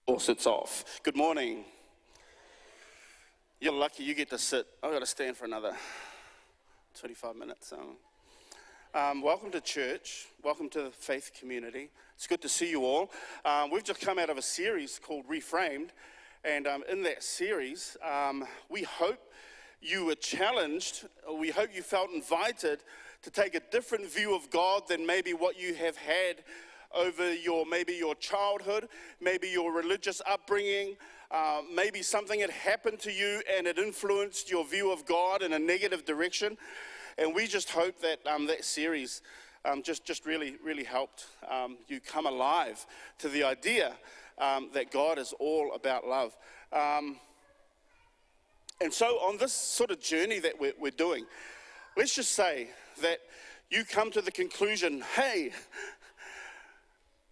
Or sits off. Good morning. You're lucky you get to sit. I've got to stand for another 25 minutes. Welcome to church. Welcome to the faith community. It's good to see you all. We've just come out of a series called Reframed. And in that series, we hope you were challenged. We hope you felt invited to take a different view of God than maybe what you have had over maybe your childhood, maybe your religious upbringing, maybe something had happened to you and it influenced your view of God in a negative direction. And we just hope that that series just really helped you come alive to the idea that God is all about love. And so on this sort of journey that we're doing, let's just say that you come to the conclusion, hey,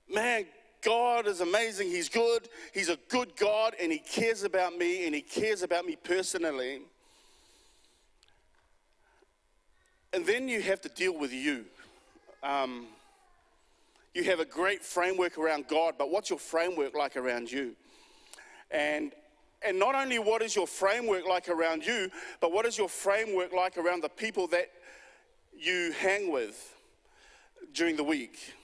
man, God is amazing. He's good. He's a good God, and he cares about me, and he cares about me personally. And then you have to deal with you. You have a great framework around God, but what's your framework like around you? And not only what is your framework like around you, but what is your framework like around the people that you hang with during the week?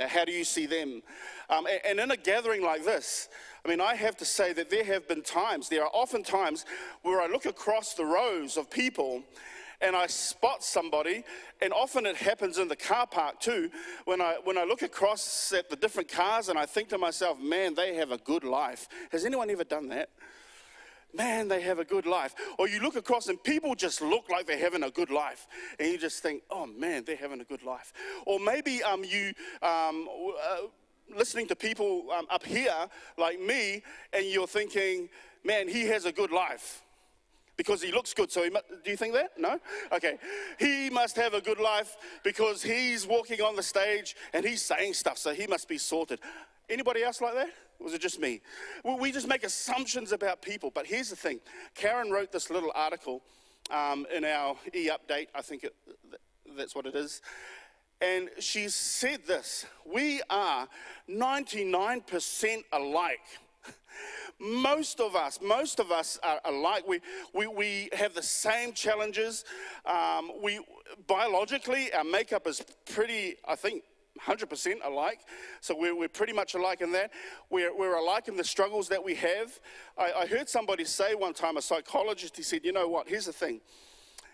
How do you see them? And in a gathering like this, I mean, I have to say that there are often times where I look across the rows of people and I spot somebody, and often it happens in the car park too, when I look across at the different cars and I think to myself, man, they have a good life. Has anyone ever done that? Man, they have a good life. Or you look across and people just look like they're having a good life. And you just think, oh man, they're having a good life. Or maybe listening to people up here like me, and you're thinking, man, he has a good life because he looks good. So do you think that? No? Okay. He must have a good life because he's walking on the stage and he's saying stuff, so he must be sorted. Anybody else like that? Or was it just me? Well, we just make assumptions about people. But here's the thing. Karen wrote this little article in our e-update. I think that's what it is. And she said this: we are 99% alike. Most of us are alike. We have the same challenges. Biologically, our makeup is pretty, I think, 100% alike, so we're pretty much alike in that. We're alike in the struggles that we have. I heard somebody say one time, a psychologist, he said, you know what, here's the thing.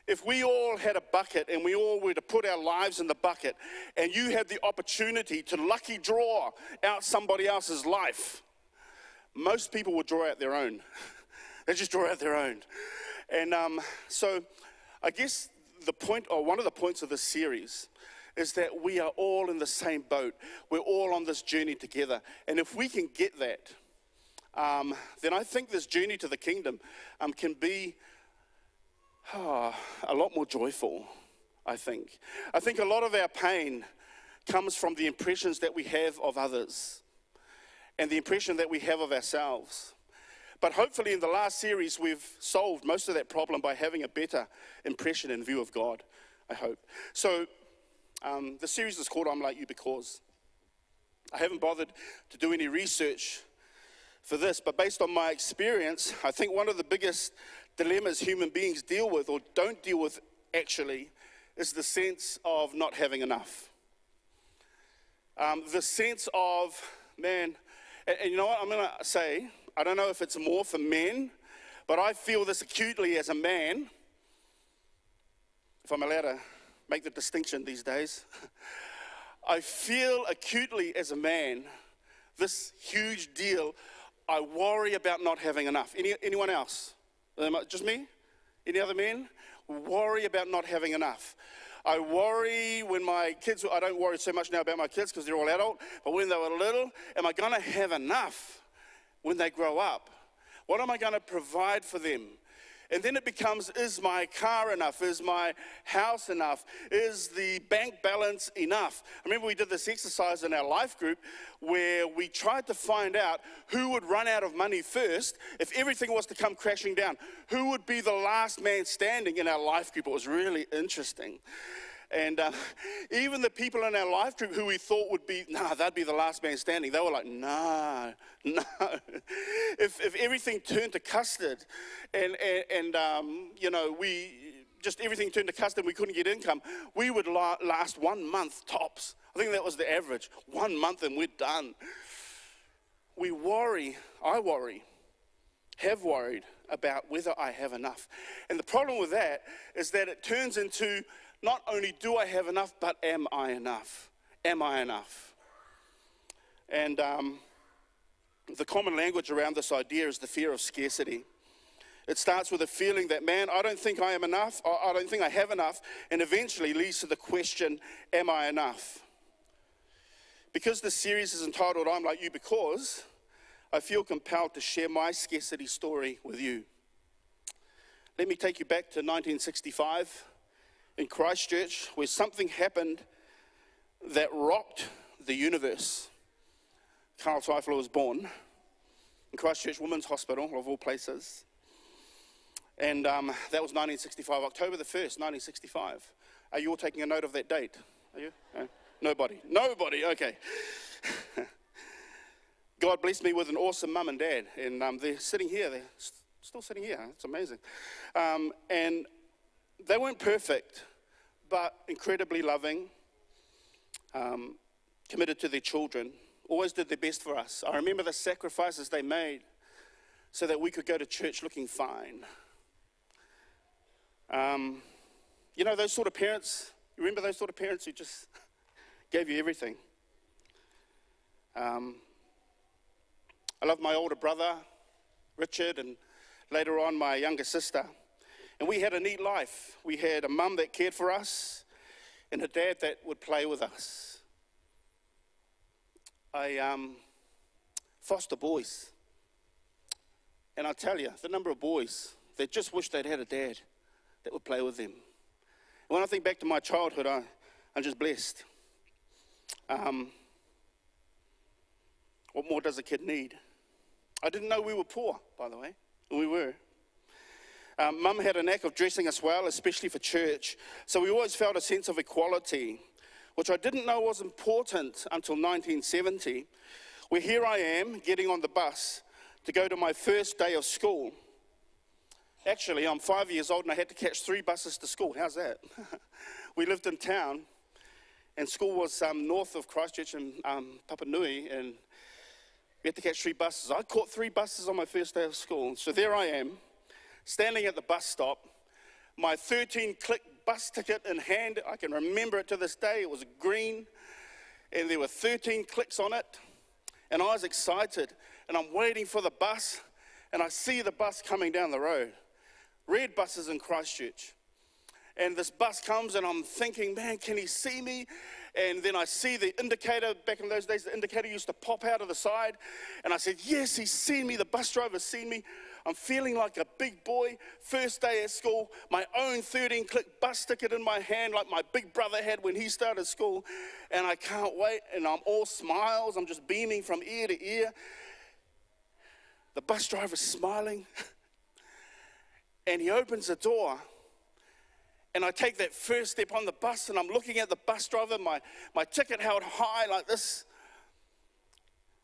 If we all had a bucket and we all were to put our lives in the bucket and you had the opportunity to lucky draw out somebody else's life, most people would draw out their own. They just draw out their own. And so I guess the point, or one of the points of this series, is that we are all in the same boat. We're all on this journey together. And if we can get that, then I think this journey to the kingdom can be a lot more joyful, I think. I think a lot of our pain comes from the impressions that we have of others and the impression that we have of ourselves. But hopefully in the last series, we've solved most of that problem by having a better impression and view of God, I hope. So, the series is called I'm Like You Because. I haven't bothered to do any research for this, but based on my experience, I think one of the biggest dilemmas human beings deal with, or don't deal with actually, is the sense of not having enough. The sense of, man, and you know what I'm going to say, I don't know if it's more for men, but I feel this acutely as a man, if I'm allowed to make the distinction these days. I feel acutely as a man this huge deal. I worry about not having enough. Anyone else? Just me? Any other men? Worry about not having enough. I worry when my kids, I don't worry so much now about my kids because they're all adult, but when they were little, am I going to have enough when they grow up? What am I going to provide for them? And then it becomes, is my car enough? Is my house enough? Is the bank balance enough? I remember we did this exercise in our life group where we tried to find out who would run out of money first if everything was to come crashing down. Who would be the last man standing in our life group? It was really interesting. And even the people in our life group who we thought would be, they'd be the last man standing, they were like, no. If everything turned to custard and everything turned to custard and we couldn't get income, we would last 1 month tops. I think that was the average. 1 month and we're done. I have worried about whether I have enough. And the problem with that is that it turns into not only do I have enough, but am I enough? Am I enough? And the common language around this idea is the fear of scarcity. It starts with a feeling that, man, I don't think I am enough, or I don't think I have enough, and eventually leads to the question, am I enough? Because this series is entitled, I'm Like You Because, I feel compelled to share my scarcity story with you. Let me take you back to 1965 in Christchurch, where something happened that rocked the universe. Karl was born in Christchurch Women's Hospital, of all places. And that was 1965, October the 1st, 1965. Are you all taking a note of that date? Are you? No? Nobody, okay. God blessed me with an awesome mum and dad, and they're sitting here, they're still sitting here, it's amazing. And they weren't perfect, but incredibly loving, committed to their children, always did their best for us. I remember the sacrifices they made so that we could go to church looking fine. Those sort of parents, you remember those sort of parents who just gave you everything? I love my older brother, Richard, and later on my younger sister. And we had a neat life. We had a mum that cared for us and a dad that would play with us. I foster boys. And I tell you, the number of boys that just wish they'd had a dad that would play with them. And when I think back to my childhood, I'm just blessed. What more does a kid need? I didn't know we were poor, by the way. We were. Mum had a knack of dressing us well, especially for church. So we always felt a sense of equality, which I didn't know was important until 1970, where here I am getting on the bus to go to my first day of school. Actually, I'm 5 years old and I had to catch 3 buses to school. How's that? We lived in town and school was north of Christchurch and Papanui, and we had to catch 3 buses. I caught 3 buses on my first day of school. So there I am, standing at the bus stop, my 13-click bus ticket in hand. I can remember it to this day. It was green, and there were 13 clicks on it. And I was excited, and I'm waiting for the bus, and I see the bus coming down the road. Red buses in Christchurch. And this bus comes, and I'm thinking, man, can he see me? And then I see the indicator. Back in those days, the indicator used to pop out of the side. And I said, yes, he's seen me. The bus driver's seen me. I'm feeling like a big boy. First day at school, my own 13-click bus ticket in my hand like my big brother had when he started school. And I can't wait, and I'm all smiles. I'm just beaming from ear to ear. The bus driver's smiling. And he opens the door. And I take that first step on the bus, and I'm looking at the bus driver, my ticket held high like this.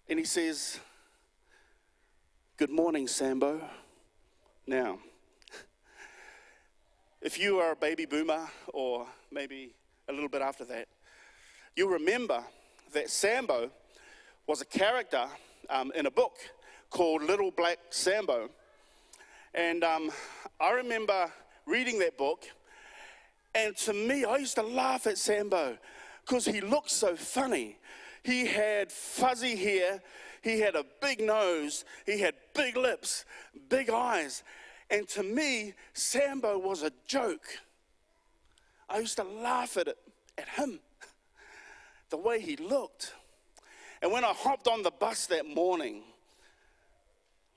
And he says, "Good morning, Sambo." Now, if you are a baby boomer, or maybe a little bit after that, you'll remember that Sambo was a character in a book called Little Black Sambo. And I remember reading that book. And to me, I used to laugh at Sambo because he looked so funny. He had fuzzy hair, he had a big nose, he had big lips, big eyes. And to me, Sambo was a joke. I used to laugh at him, the way he looked. And when I hopped on the bus that morning,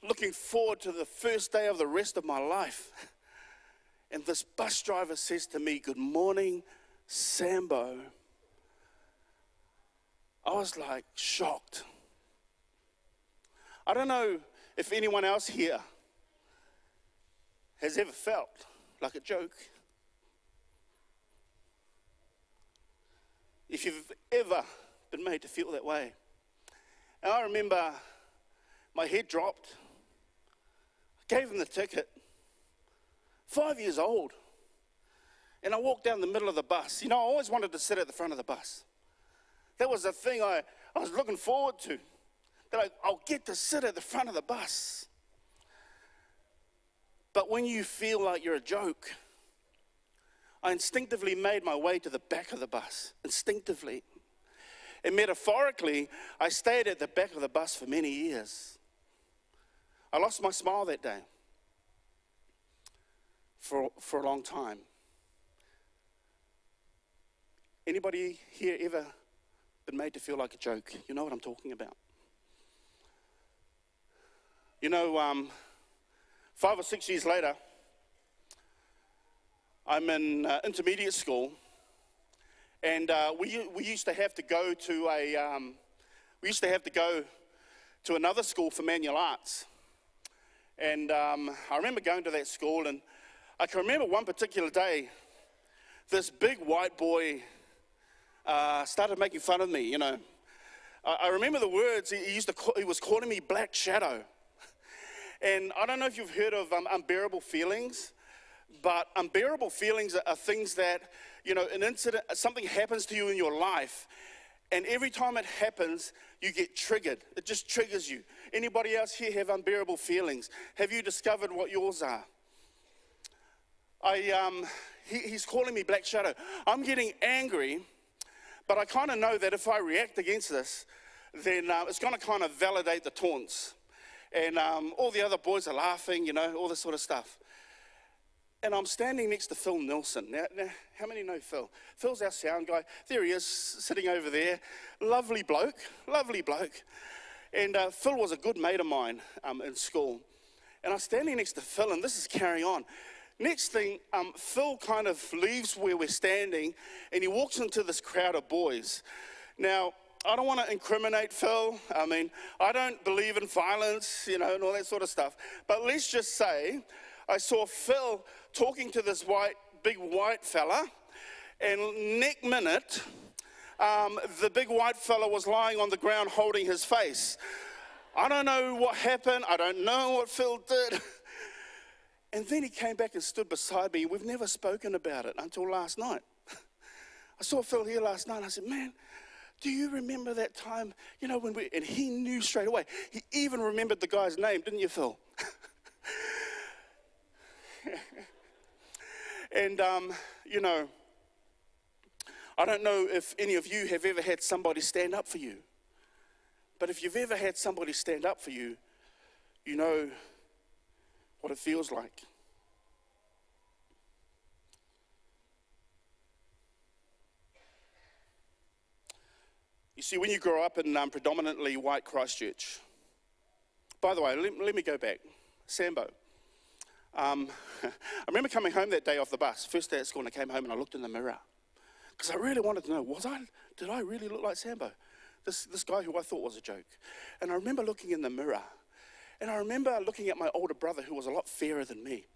looking forward to the first day of the rest of my life, and this bus driver says to me, "Good morning, Sambo," I was like shocked. I don't know if anyone else here has ever felt like a joke. if you've ever been made to feel that way. And I remember my head dropped. I gave him the ticket. 5 years old. And I walked down the middle of the bus. You know, I always wanted to sit at the front of the bus. That was the thing I was looking forward to. That I'll get to sit at the front of the bus. But when you feel like you're a joke, I instinctively made my way to the back of the bus. Instinctively. And metaphorically, I stayed at the back of the bus for many years. I lost my smile that day. For a long time. Anybody here ever been made to feel like a joke? You know what I'm talking about. You know, 5 or 6 years later, I'm in intermediate school, and we used to have to go to another school for manual arts. And I remember going to that school, and I can remember one particular day, this big white boy started making fun of me, you know. I remember the words, he was calling me Black Shadow. And I don't know if you've heard of unbearable feelings, but unbearable feelings are things that, you know, something happens to you in your life, and every time it happens, you get triggered. It just triggers you. Anybody else here have unbearable feelings? Have you discovered what yours are? He's calling me Black Shadow. I'm getting angry, but I kind of know that if I react against this, then it's going to kind of validate the taunts. And all the other boys are laughing, you know, all this sort of stuff. And I'm standing next to Phil Nilsson. Now, how many know Phil? Phil's our sound guy. There he is, sitting over there. Lovely bloke, lovely bloke. And Phil was a good mate of mine in school. And I'm standing next to Phil, and this is carrying on. Next thing, Phil kind of leaves where we're standing, and he walks into this crowd of boys. Now, I don't want to incriminate Phil. I mean, I don't believe in violence, you know, and all that sort of stuff. But let's just say, I saw Phil talking to this big white fella, and next minute, the big white fella was lying on the ground holding his face. I don't know what happened. I don't know what Phil did. And then he came back and stood beside me. We've never spoken about it until last night. I saw Phil here last night. I said, man, do you remember that time, you know, and he knew straight away. He even remembered the guy's name, didn't you, Phil? And, you know, I don't know if any of you have ever had somebody stand up for you. But if you've ever had somebody stand up for you, you know what it feels like. You see, when you grow up in predominantly white Christchurch, by the way, let me go back. Sambo. I remember coming home that day off the bus, first day at school, and I came home and I looked in the mirror. Because I really wanted to know, did I really look like Sambo? This guy who I thought was a joke. And I remember looking in the mirror. And I remember looking at my older brother who was a lot fairer than me.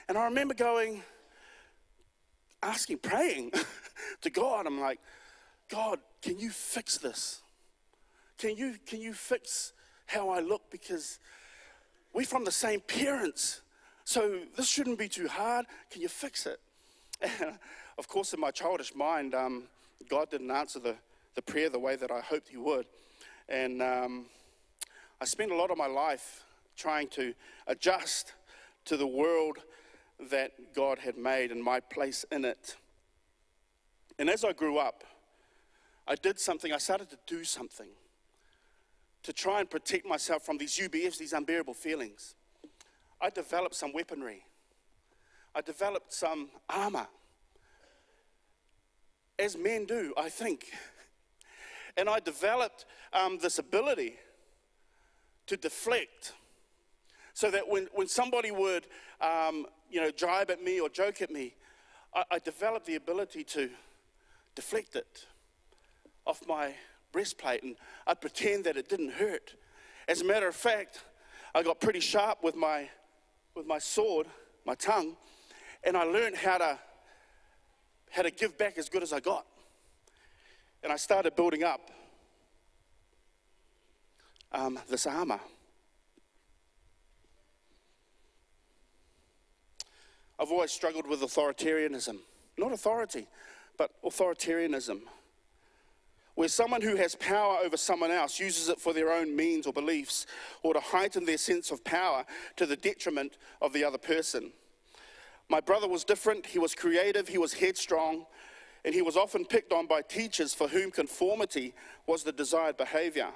And I remember praying to God. I'm like, God, can you fix this? Can you fix how I look? Because we're from the same parents. So this shouldn't be too hard. Can you fix it? And of course, in my childish mind, God didn't answer the prayer the way that I hoped he would. And I spent a lot of my life trying to adjust to the world that God had made and my place in it. And as I grew up, I started to do something to try and protect myself from these UBFs, these unbearable feelings. I developed some weaponry. I developed some armor. As men do, I think. And I developed this ability to deflect, so that when somebody would, jibe at me or joke at me, I developed the ability to deflect it off my breastplate, and I'd pretend that it didn't hurt. As a matter of fact, I got pretty sharp with my sword, my tongue, and I learned how to give back as good as I got. And I started building up this armor. I've always struggled with authoritarianism. Not authority, but authoritarianism. Where someone who has power over someone else uses it for their own means or beliefs, or to heighten their sense of power to the detriment of the other person. My brother was different. He was creative, he was headstrong, and he was often picked on by teachers for whom conformity was the desired behavior.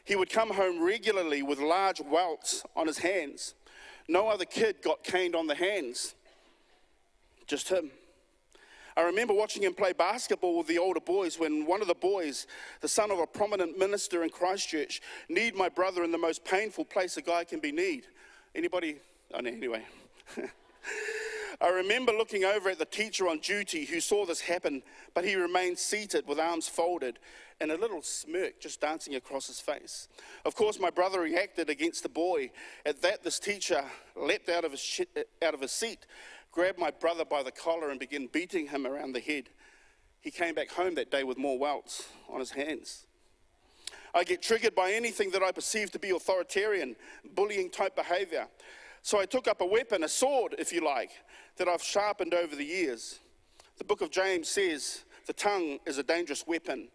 He would come home regularly with large welts on his hands. No other kid got caned on the hands, just him. I remember watching him play basketball with the older boys when one of the boys, the son of a prominent minister in Christchurch, kneed my brother in the most painful place a guy can be kneed. Anybody? Oh, no, anyway. I remember looking over at the teacher on duty who saw this happen, but he remained seated with arms folded and a little smirk just dancing across his face. Of course, my brother reacted against the boy. At that, this teacher leapt out of his seat, grabbed my brother by the collar and began beating him around the head. He came back home that day with more welts on his hands. I get triggered by anything that I perceive to be authoritarian, bullying type behavior. So I took up a weapon, a sword, if you like, that I've sharpened over the years. The book of James says the tongue is a dangerous weapon,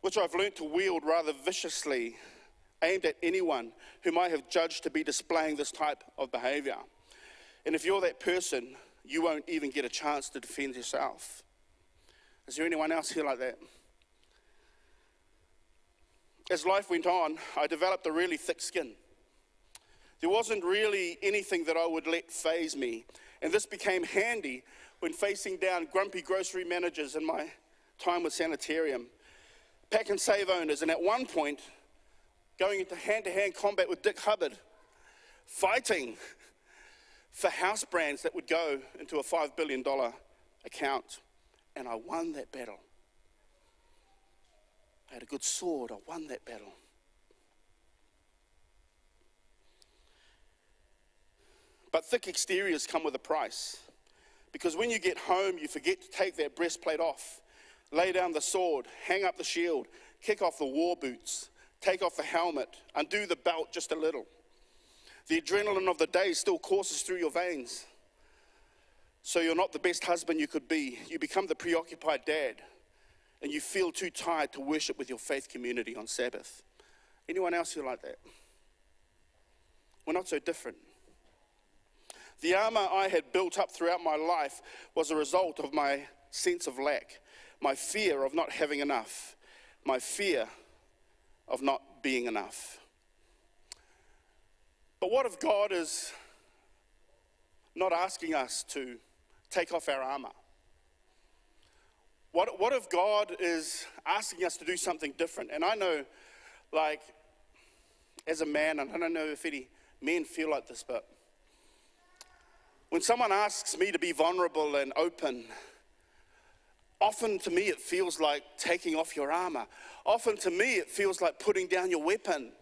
which I've learnt to wield rather viciously, aimed at anyone whom I have judged to be displaying this type of behavior. And if you're that person, you won't even get a chance to defend yourself. Is there anyone else here like that? As life went on, I developed a really thick skin. There wasn't really anything that I would let faze me. And this became handy when facing down grumpy grocery managers in my time with Sanitarium, pack and save owners, and at one point, going into hand-to-hand combat with Dick Hubbard, fighting for house brands that would go into a $5 billion account. And I won that battle. I had a good sword, I won that battle. But thick exteriors come with a price. Because when you get home, you forget to take that breastplate off, lay down the sword, hang up the shield, kick off the war boots, take off the helmet, undo the belt just a little. The adrenaline of the day still courses through your veins. So you're not the best husband you could be. You become the preoccupied dad, and you feel too tired to worship with your faith community on Sabbath. Anyone else feel like that? We're not so different. The armor I had built up throughout my life was a result of my sense of lack, my fear of not having enough, my fear of not being enough. But what if God is not asking us to take off our armor? What if God is asking us to do something different? And I know, like, as a man, and I don't know if any men feel like this, but when someone asks me to be vulnerable and open, often to me it feels like taking off your armor. Often to me it feels like putting down your weapon.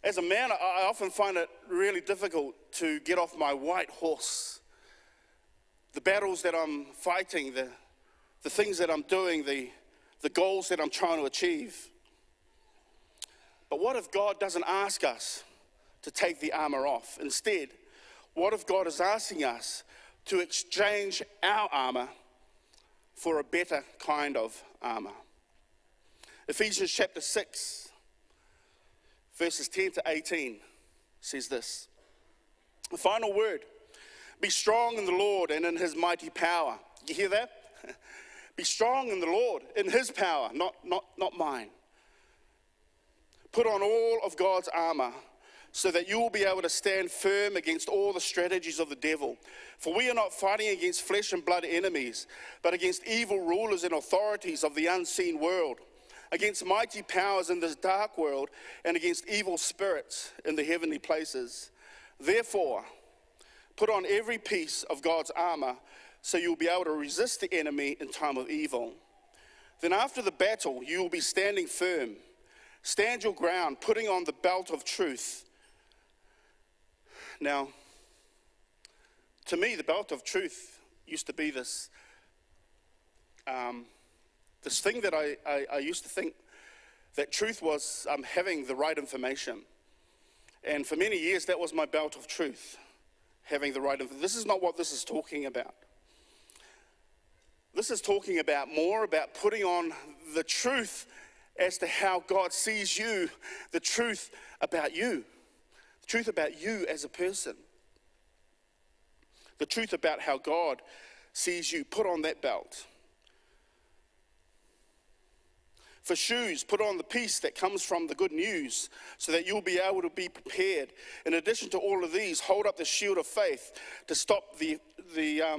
As a man, I often find it really difficult to get off my white horse. The battles that I'm fighting, the things that I'm doing, the goals that I'm trying to achieve. But what if God doesn't ask us to take the armor off? Instead, what if God is asking us to exchange our armor for a better kind of armor? Ephesians chapter 6, verses 10 to 18 says this. The final word, be strong in the Lord and in his mighty power. You hear that? Be strong in the Lord, in his power, not mine. Put on all of God's armor so that you will be able to stand firm against all the strategies of the devil. For we are not fighting against flesh and blood enemies, but against evil rulers and authorities of the unseen world, against mighty powers in this dark world, and against evil spirits in the heavenly places. Therefore, put on every piece of God's armor so you'll be able to resist the enemy in time of evil. Then after the battle, you will be standing firm. Stand your ground, putting on the belt of truth. Now, to me, the belt of truth used to be this this thing that I used to think that truth was having the right information. And for many years, that was my belt of truth, having the right information. This is not what this is talking about. This is talking about more about putting on the truth as to how God sees you, the truth about you as a person, the truth about how God sees you. Put on that belt. For shoes, put on the peace that comes from the good news so that you'll be able to be prepared. In addition to all of these, hold up the shield of faith to stop the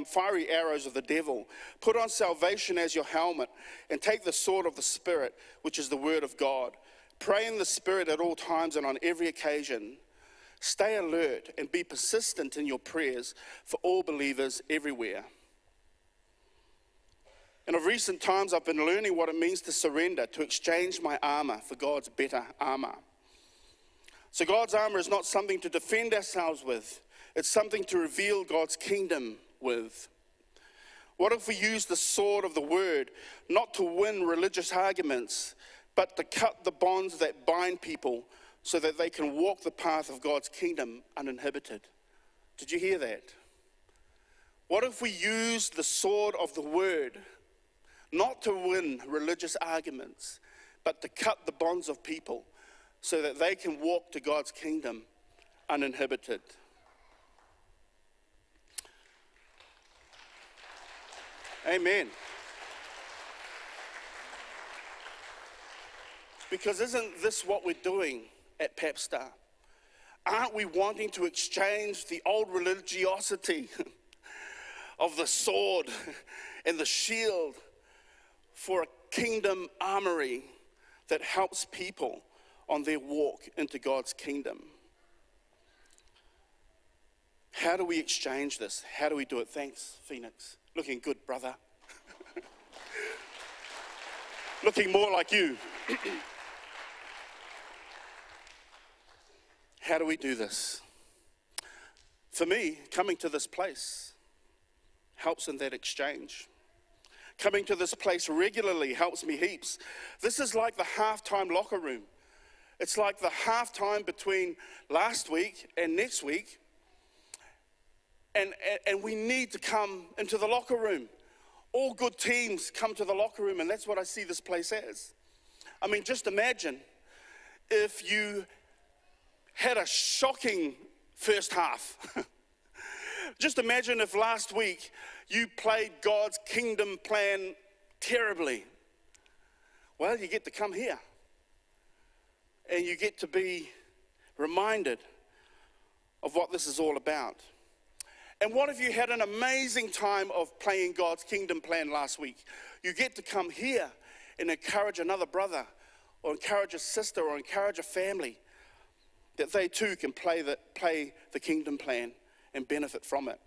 fiery arrows of the devil. Put on salvation as your helmet and take the sword of the Spirit, which is the word of God. Pray in the Spirit at all times and on every occasion. Stay alert and be persistent in your prayers for all believers everywhere. And of recent times, I've been learning what it means to surrender, to exchange my armor for God's better armor. So God's armor is not something to defend ourselves with. It's something to reveal God's kingdom with. What if we use the sword of the word, not to win religious arguments, but to cut the bonds that bind people so that they can walk the path of God's kingdom uninhibited? Did you hear that? What if we use the sword of the word, not to win religious arguments, but to cut the bonds of people so that they can walk to God's kingdom uninhibited? Amen. Because isn't this what we're doing at Papstar? Aren't we wanting to exchange the old religiosity of the sword and the shield for a kingdom armory that helps people on their walk into God's kingdom? How do we exchange this? How do we do it? Thanks, Phoenix. Looking good, brother. Looking more like you. How do we do this? For me, coming to this place helps in that exchange. Coming to this place regularly helps me heaps. This is like the halftime locker room. It's like the halftime between last week and next week. And we need to come into the locker room. All good teams come to the locker room, and that's what I see this place as. I mean, just imagine if you had a shocking first half. Just imagine if last week you played God's kingdom plan terribly. Well, you get to come here and you get to be reminded of what this is all about. And what if you had an amazing time of playing God's kingdom plan last week? You get to come here and encourage another brother or encourage a sister or encourage a family that they too can play the kingdom plan and benefit from it.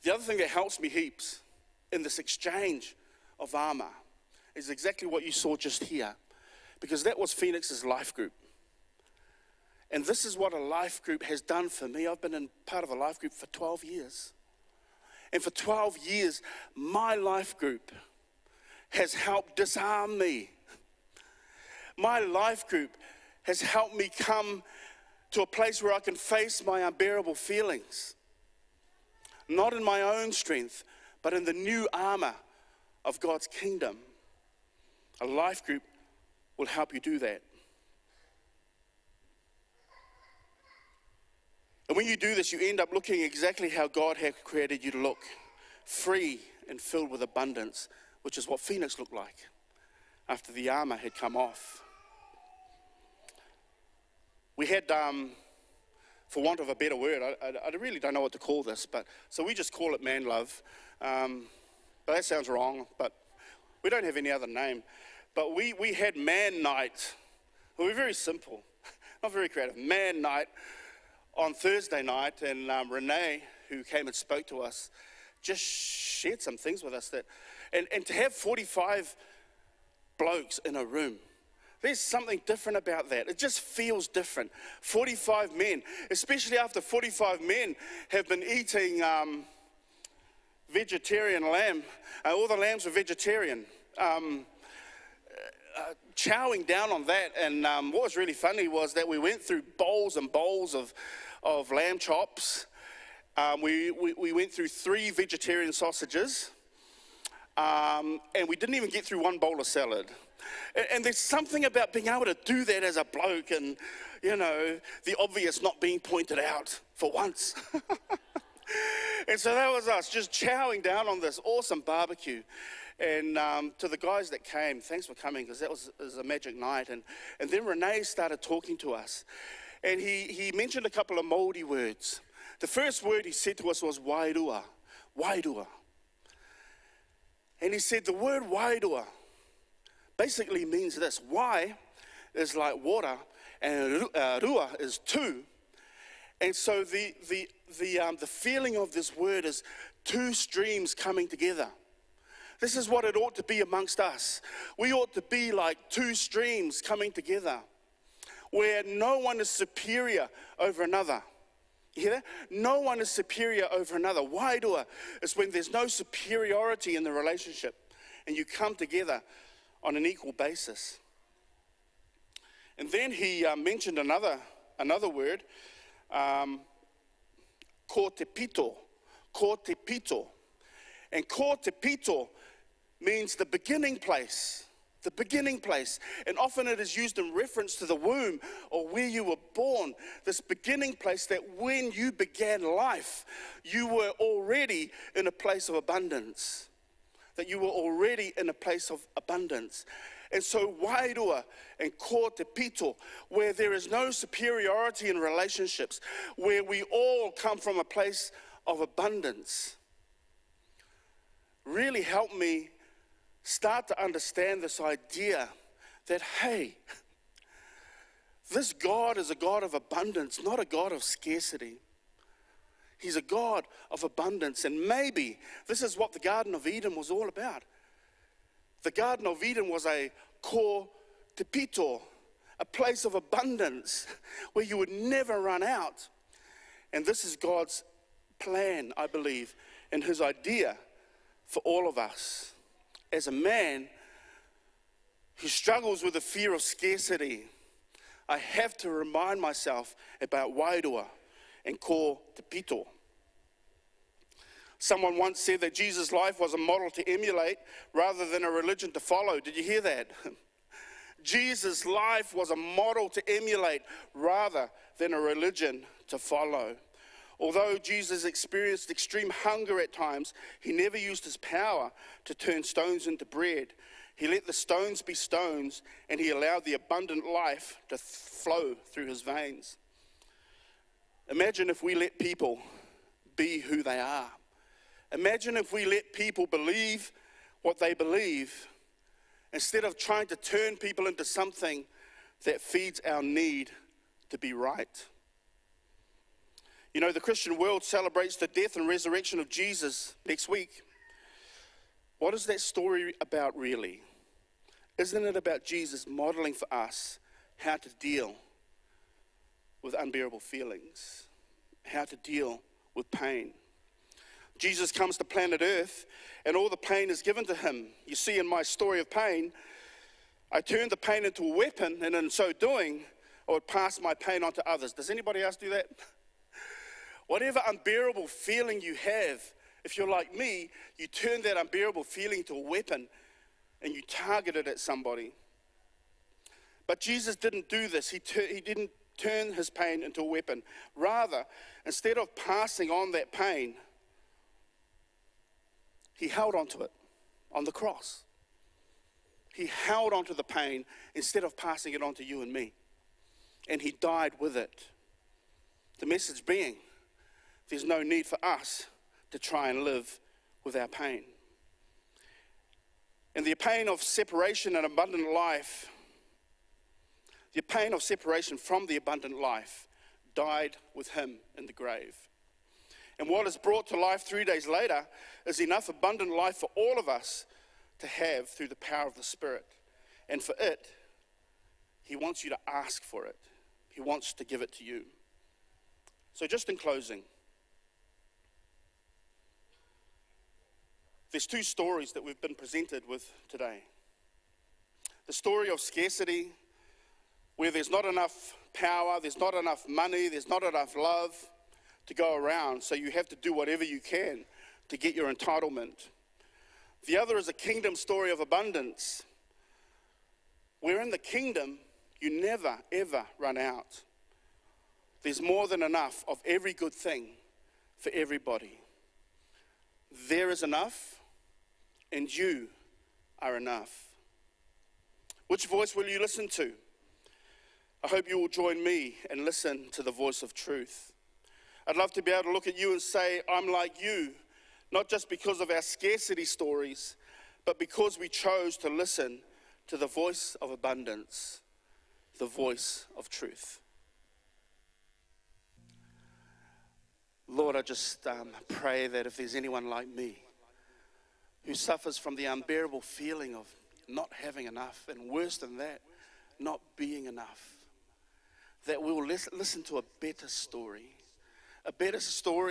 The other thing that helps me heaps in this exchange of armor is exactly what you saw just here, because that was Phoenix's life group. And this is what a life group has done for me. I've been part of a life group for 12 years. And for 12 years, my life group has helped disarm me. My life group has helped me come to a place where I can face my unbearable feelings. Not in my own strength, but in the new armor of God's kingdom. A life group will help you do that. And when you do this, you end up looking exactly how God had created you to look. Free and filled with abundance, which is what Phoenix looked like after the armor had come off. We had, for want of a better word, I really don't know what to call this, but so we just call it man love. But that sounds wrong, but we don't have any other name. But we had man night. Well, we're very simple, not very creative. Man night on Thursday night, and Renee, who came and spoke to us, just shared some things with us that, and to have 45 blokes in a room, there's something different about that. It just feels different. 45 men, especially after 45 men have been eating vegetarian lamb. All the lambs were vegetarian. Chowing down on that, and what was really funny was that we went through bowls and bowls of lamb chops. We went through 3 vegetarian sausages, and we didn't even get through 1 bowl of salad. And there's something about being able to do that as a bloke, and the obvious not being pointed out for once. And so that was us, just chowing down on this awesome barbecue. And to the guys that came, thanks for coming, because that was a magic night. And then Renee started talking to us. And he mentioned a couple of Māori words. The first word he said to us was wairua, wairua. And he said the word wairua basically means this. Wai is like water, and rua is two. And so the feeling of this word is 2 streams coming together. This is what it ought to be amongst us. We ought to be like 2 streams coming together, where no one is superior over another. You hear that? No one is superior over another. Wairua is when there's no superiority in the relationship, and you come together on an equal basis. And then he mentioned another word, ko te pito, ko te pito. And ko te pito means the beginning place, the beginning place. And often it is used in reference to the womb or where you were born, this beginning place that when you began life, you were already in a place of abundance, that you were already in a place of abundance. And so wairua and ko te pito, where there is no superiority in relationships, where we all come from a place of abundance, really helped me start to understand this idea that, hey, this God is a God of abundance, not a God of scarcity. He's a God of abundance. And maybe this is what the Garden of Eden was all about. The Garden of Eden was a ko te pito, a place of abundance where you would never run out. And this is God's plan, I believe, and his idea for all of us. As a man who struggles with the fear of scarcity, I have to remind myself about wairua and ko te pito. Someone once said that Jesus' life was a model to emulate rather than a religion to follow. Did you hear that? Jesus' life was a model to emulate rather than a religion to follow. Although Jesus experienced extreme hunger at times, he never used his power to turn stones into bread. He let the stones be stones, and he allowed the abundant life to flow through his veins. Imagine if we let people be who they are. Imagine if we let people believe what they believe, instead of trying to turn people into something that feeds our need to be right. You know, the Christian world celebrates the death and resurrection of Jesus next week. What is that story about really? Isn't it about Jesus modeling for us how to deal with unbearable feelings, how to deal with pain? Jesus comes to planet Earth, and all the pain is given to him. You see, in my story of pain, I turned the pain into a weapon, and in so doing, I would pass my pain on to others. Does anybody else do that? Whatever unbearable feeling you have, if you're like me, you turn that unbearable feeling to a weapon and you target it at somebody. But Jesus didn't do this. He didn't turn his pain into a weapon. Rather, instead of passing on that pain, he held onto it on the cross. He held onto the pain instead of passing it on to you and me. And he died with it. The message being, there's no need for us to try and live with our pain. And the pain of separation and abundant life, the pain of separation from the abundant life died with him in the grave. And what is brought to life 3 days later is enough abundant life for all of us to have through the power of the Spirit. And for it, he wants you to ask for it. He wants to give it to you. So just in closing, There's two stories that we've been presented with today. The story of scarcity, where there's not enough power, there's not enough money, there's not enough love to go around, so you have to do whatever you can to get your entitlement. The other is a kingdom story of abundance, where in the kingdom, you never, ever run out. There's more than enough of every good thing for everybody. There is enough, and you are enough. Which voice will you listen to? I hope you will join me and listen to the voice of truth. I'd love to be able to look at you and say, I'm like you, not just because of our scarcity stories, but because we chose to listen to the voice of abundance, the voice of truth. Lord, I just pray that if there's anyone like me who suffers from the unbearable feeling of not having enough, and worse than that, not being enough, that we will listen to a better story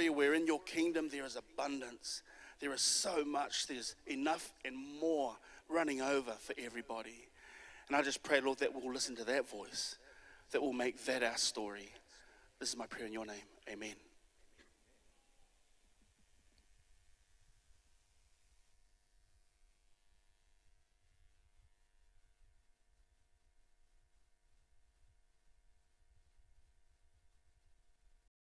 where in your kingdom there is abundance, there is so much, there's enough and more running over for everybody. And I just pray, Lord, that we'll listen to that voice, that will make that our story. This is my prayer in your name. Amen.